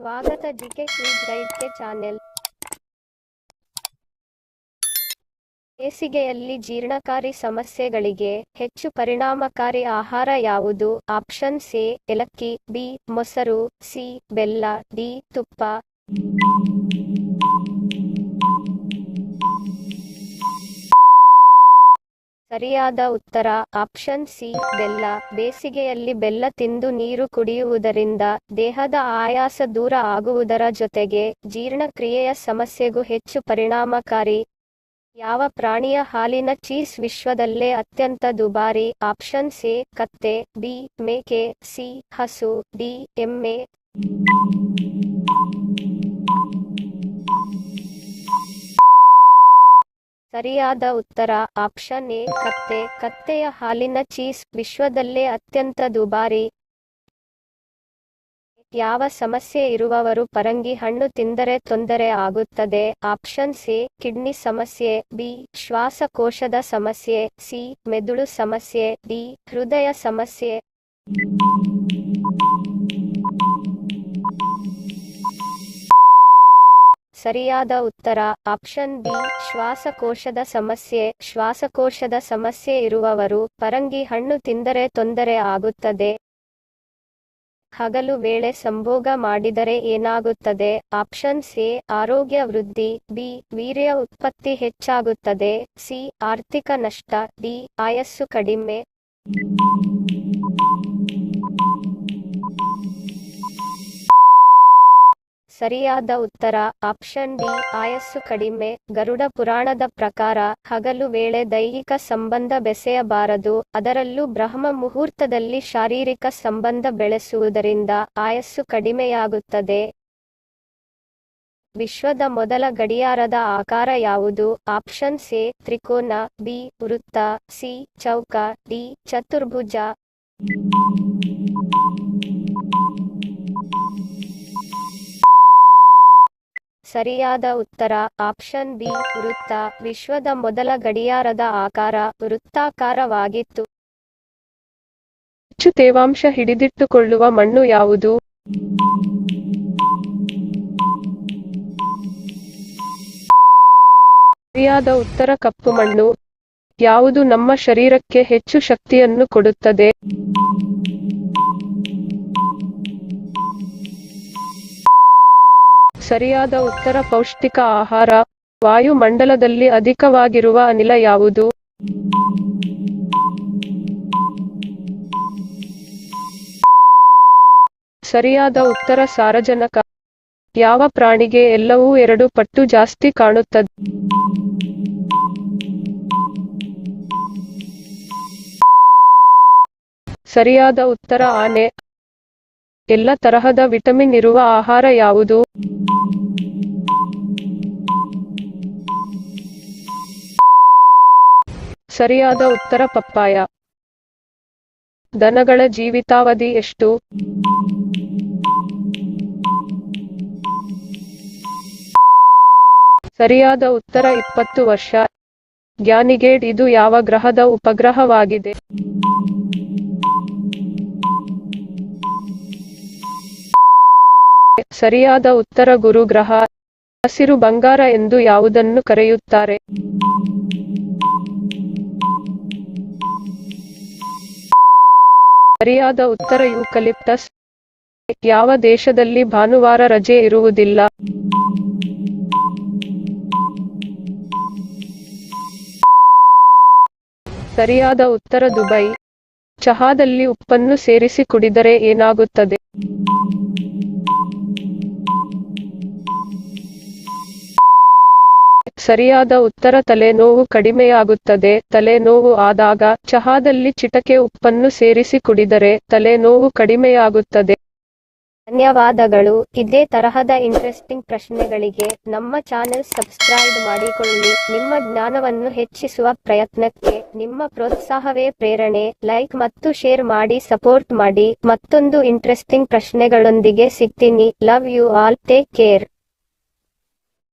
ಸ್ವಾಗತ GK quiz ಗೈಡ್ಗೆ channel. ಬೇಸಿಗೆಯಲ್ಲಿ ಜೀರ್ಣಕಾರಿ ಸಮಸ್ಯೆಗಳಿಗೆ ಹೆಚ್ಚು ಪರಿಣಾಮಕಾರಿ ಆಹಾರ ಯಾವುದು? ಆಪ್ಷನ್ ಎ ಏಲಕ್ಕಿ, ಬಿ ಮೊಸರು, ಸಿ ಬೆಲ್ಲ, ಡಿ ತುಪ್ಪ. ಸರಿಯಾದ ಉತ್ತರ ಆಪ್ಷನ್ ಸಿ ಬೆಲ್ಲ. ಬೇಸಿಗೆಯಲ್ಲಿ ಬೆಲ್ಲ ತಿಂದು ನೀರು ಕುಡಿಯುವುದರಿಂದ ದೇಹದ ಆಯಾಸ ದೂರ ಆಗುವುದರ ಜೊತೆಗೆ ಜೀರ್ಣಕ್ರಿಯೆಯ ಸಮಸ್ಯೆಗೂ ಹೆಚ್ಚು ಪರಿಣಾಮಕಾರಿ. ಯಾವ ಪ್ರಾಣಿಯ ಹಾಲಿನ ಚೀಸ್ ವಿಶ್ವದಲ್ಲೇ ಅತ್ಯಂತ ದುಬಾರಿ? ಆಪ್ಷನ್ ಎ ಕತ್ತೆ, ಬಿ ಮೇಕೆ, ಸಿ ಹಸು, ಡಿ ಎಮ್ಮೆ. ಸರಿಯಾದ ಉತ್ತರ ಆಪ್ಷನ್ ಎ ಕತ್ತೆ. ಕತ್ತೆಯ ಹಾಲಿನ ಚೀಸ್ ವಿಶ್ವದಲ್ಲೇ ಅತ್ಯಂತ ದುಬಾರಿ. ಯಾವ ಸಮಸ್ಯೆ ಇರುವವರು ಪರಂಗಿ ಹಣ್ಣು ತಿಂದರೆ ತೊಂದರೆ ಆಗುತ್ತದೆ? ಆಪ್ಷನ್ ಎ ಕಿಡ್ನಿ ಸಮಸ್ಯೆ, ಬಿ ಶ್ವಾಸಕೋಶದ ಸಮಸ್ಯೆ, ಸಿ ಮೆದುಳು ಸಮಸ್ಯೆ, ಡಿ ಹೃದಯ ಸಮಸ್ಯೆ. ಸರಿಯಾದ ಉತ್ತರ ಆಪ್ಷನ್ ಬಿ ಶ್ವಾಸಕೋಶದ ಸಮಸ್ಯೆ. ಶ್ವಾಸಕೋಶದ ಸಮಸ್ಯೆ ಇರುವವರು ಪರಂಗಿ ಹಣ್ಣು ತಿಂದರೆ ತೊಂದರೆ ಆಗುತ್ತದೆ. ಹಗಲು ವೇಳೆ ಸಂಭೋಗ ಮಾಡಿದರೆ ಏನಾಗುತ್ತದೆ? ಆಪ್ಷನ್ ಎ ಆರೋಗ್ಯ ವೃದ್ಧಿ, ಬಿ ವೀರ್ಯ ಉತ್ಪತ್ತಿ ಹೆಚ್ಚಾಗುತ್ತದೆ, ಸಿ ಆರ್ಥಿಕ ನಷ್ಟ, ಡಿ ಆಯಸ್ಸು ಕಡಿಮೆ. ಸರಿಯಾದ ಉತ್ತರ ಆಪ್ಷನ್ ಡಿ ಆಯಸ್ಸು ಕಡಿಮೆ. ಗರುಡ ಪುರಾಣದ ಪ್ರಕಾರ ಹಗಲು ವೇಳೆ ದೈಹಿಕ ಸಂಬಂಧ ಬೆಸೆಯಬಾರದು, ಅದರಲ್ಲೂ ಬ್ರಹ್ಮ ಮುಹೂರ್ತದಲ್ಲಿ ಶಾರೀರಿಕ ಸಂಬಂಧ ಬೆಳೆಸುವುದರಿಂದ ಆಯಸ್ಸು ಕಡಿಮೆಯಾಗುತ್ತದೆ. ವಿಶ್ವದ ಮೊದಲ ಗಡಿಯಾರದ ಆಕಾರ ಯಾವುದು? ಆಪ್ಷನ್ ಎ ತ್ರಿಕೋನ, ಬಿ ವೃತ್ತ, ಸಿ ಚೌಕ, ಡಿ ಚತುರ್ಭುಜ. ಸರಿಯಾದ ಉತ್ತರ ಆಪ್ಷನ್ ಬಿ ವೃತ್ತ. ವಿಶ್ವದ ಮೊದಲ ಗಡಿಯಾರದ ಆಕಾರ ವೃತ್ತಾಕಾರವಾಗಿತ್ತು. ಹೆಚ್ಚು ತೇವಾಂಶ ಹಿಡಿದಿಟ್ಟುಕೊಳ್ಳುವ ಮಣ್ಣು ಯಾವುದು? ಸರಿಯಾದ ಉತ್ತರ ಕಪ್ಪು ಮಣ್ಣು. ಯಾವುದು ನಮ್ಮ ಶರೀರಕ್ಕೆ ಹೆಚ್ಚು ಶಕ್ತಿಯನ್ನು ಕೊಡುತ್ತದೆ? ಸರಿಯಾದ ಉತ್ತರ ಪೌಷ್ಟಿಕ ಆಹಾರ. ವಾಯುಮಂಡಲದಲ್ಲಿ ಅಧಿಕವಾಗಿರುವ ಅನಿಲ ಯಾವುದು? ಸರಿಯಾದ ಉತ್ತರ ಸಾರಜನಕ. ಯಾವ ಪ್ರಾಣಿಗೆ ಎಲ್ಲವೂ 2 ಪಟ್ಟು ಜಾಸ್ತಿ ಕಾಣುತ್ತದೆ? ಸರಿಯಾದ ಉತ್ತರ ಆನೆ. ಎಲ್ಲ ತರಹದ ವಿಟಮಿನ್ ಇರುವ ಆಹಾರ ಯಾವುದು? ಸರಿಯಾದ ಉತ್ತರ ಪಪ್ಪಾಯ. ದನಗಳ ಜೀವಿತಾವಧಿ ಎಷ್ಟು? ಸರಿಯಾದ ಉತ್ತರ 20 ವರ್ಷ. ಗ್ಯಾನಿಗೇಡ್ ಇದು ಯಾವ ಗ್ರಹದ ಉಪಗ್ರಹವಾಗಿದೆ? ಸರಿಯಾದ ಉತ್ತರ ಗುರು ಗ್ರಹ. ಹಸಿರು ಬಂಗಾರ ಎಂದು ಯಾವುದನ್ನು ಕರೆಯುತ್ತಾರೆ? ಸರಿಯಾದ ಉತ್ತರ ಯೂಕಲಿಪ್ಟಸ್. ಯಾವ ದೇಶದಲ್ಲಿ ಭಾನುವಾರ ರಜೆ ಇರುವುದಿಲ್ಲ? ಸರಿಯಾದ ಉತ್ತರ ದುಬೈ. ಚಹಾದಲ್ಲಿ ಉಪ್ಪನ್ನು ಸೇರಿಸಿ ಕುಡಿದರೆ ಏನಾಗುತ್ತದೆ? ಸರಿಯಾದ ಉತ್ತರ ತಲೆನೋವು ಕಡಿಮೆಯಾಗುತ್ತದೆ. ತಲೆನೋವು ಆದಾಗ ಚಹಾದಲ್ಲಿ ಚಿಟಿಕೆ ಉಪ್ಪನ್ನು ಸೇರಿಸಿ ಕುಡಿದರೆ ತಲೆನೋವು ಕಡಿಮೆಯಾಗುತ್ತದೆ. ಧನ್ಯವಾದಗಳು. ಇದೇ ತರಹದ ಇಂಟ್ರೆಸ್ಟಿಂಗ್ ಪ್ರಶ್ನೆಗಳಿಗೆ ನಮ್ಮ ಚಾನೆಲ್ ಸಬ್ಸ್ಕ್ರೈಬ್ ಮಾಡಿಕೊಳ್ಳಿ. ನಿಮ್ಮ ಜ್ಞಾನವನ್ನು ಹೆಚ್ಚಿಸುವ ಪ್ರಯತ್ನಕ್ಕೆ ನಿಮ್ಮ ಪ್ರೋತ್ಸಾಹವೇ ಪ್ರೇರಣೆ. ಲೈಕ್ ಮತ್ತು ಶೇರ್ ಮಾಡಿ ಸಪೋರ್ಟ್ ಮಾಡಿ. ಮತ್ತೊಂದು ಇಂಟ್ರೆಸ್ಟಿಂಗ್ ಪ್ರಶ್ನೆಗಳೊಂದಿಗೆ ಸಿಗ್ತೀನಿ. Love you all. Take care.